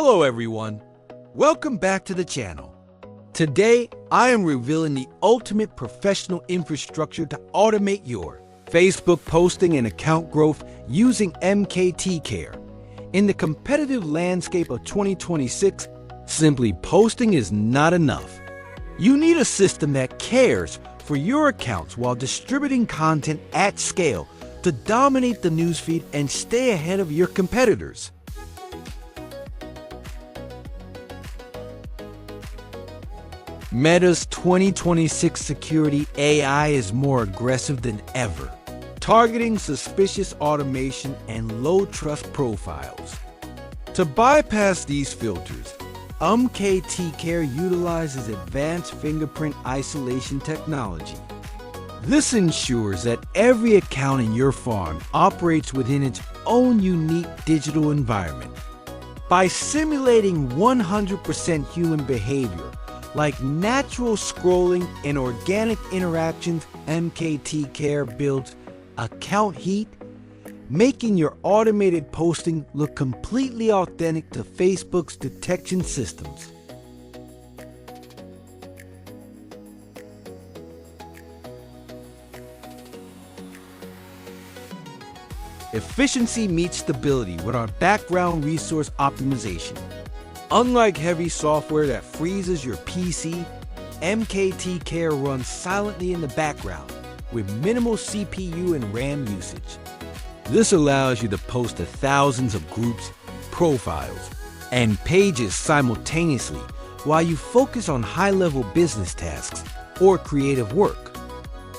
Hello everyone, welcome back to the channel. Today, I am revealing the ultimate professional infrastructure to automate your Facebook posting and account growth using 𝐓𝐞𝐥𝐿. In the competitive landscape of 2026, simply posting is not enough. You need a system that cares for your accounts while distributing content at scale to dominate the newsfeed and stay ahead of your competitors. Meta's 2026 security AI is more aggressive than ever, targeting suspicious automation and low-trust profiles. To bypass these filters, 𝐓𝐞𝐥𝐿 utilizes advanced fingerprint isolation technology. This ensures that every account in your farm operates within its own unique digital environment. By simulating 100% human behavior, like natural scrolling and organic interactions, 𝐓𝐞𝐥𝐿 builds account heat, making your automated posting look completely authentic to Facebook's detection systems. Efficiency meets stability with our background resource optimization. Unlike heavy software that freezes your PC, 𝐓𝐞𝐥𝐿 runs silently in the background with minimal CPU and RAM usage. This allows you to post to thousands of groups, profiles, and pages simultaneously while you focus on high-level business tasks or creative work.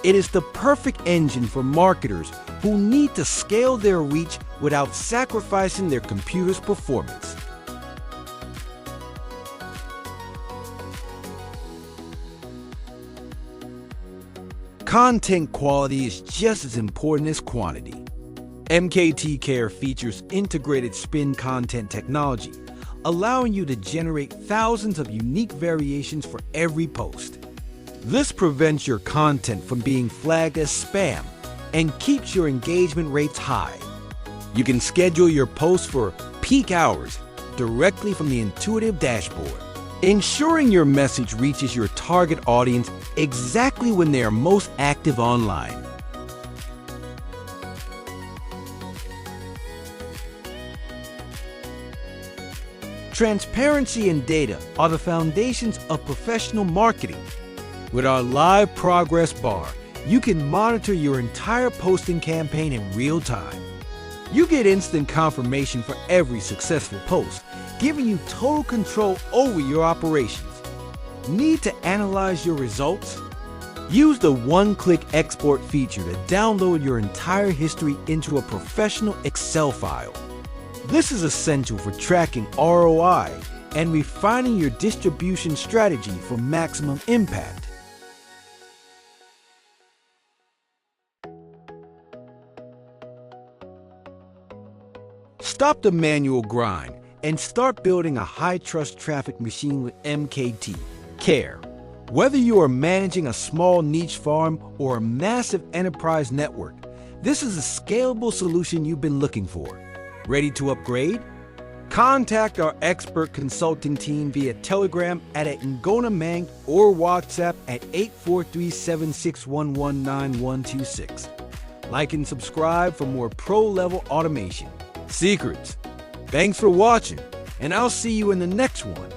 It is the perfect engine for marketers who need to scale their reach without sacrificing their computer's performance. Content quality is just as important as quantity. 𝐓𝐞𝐥𝐿 features integrated spin content technology, allowing you to generate thousands of unique variations for every post. This prevents your content from being flagged as spam and keeps your engagement rates high. You can schedule your posts for peak hours directly from the intuitive dashboard, ensuring your message reaches your target audience exactly when they are most active online. Transparency and data are the foundations of professional marketing. With our live progress bar, you can monitor your entire posting campaign in real time. You get instant confirmation for every successful post, giving you total control over your operations. Need to analyze your results? Use the one-click export feature to download your entire history into a professional Excel file. This is essential for tracking ROI and refining your distribution strategy for maximum impact. Stop the manual grind and start building a high-trust traffic machine with 𝐓𝐞𝐥𝐿. Whether you are managing a small niche farm or a massive enterprise network, this is a scalable solution you've been looking for. Ready to upgrade? Contact our expert consulting team via Telegram at 𝐓𝐞𝐥𝐿 or WhatsApp at 843-761-19126. Like and subscribe for more pro-level automation secrets. Thanks for watching, and I'll see you in the next one.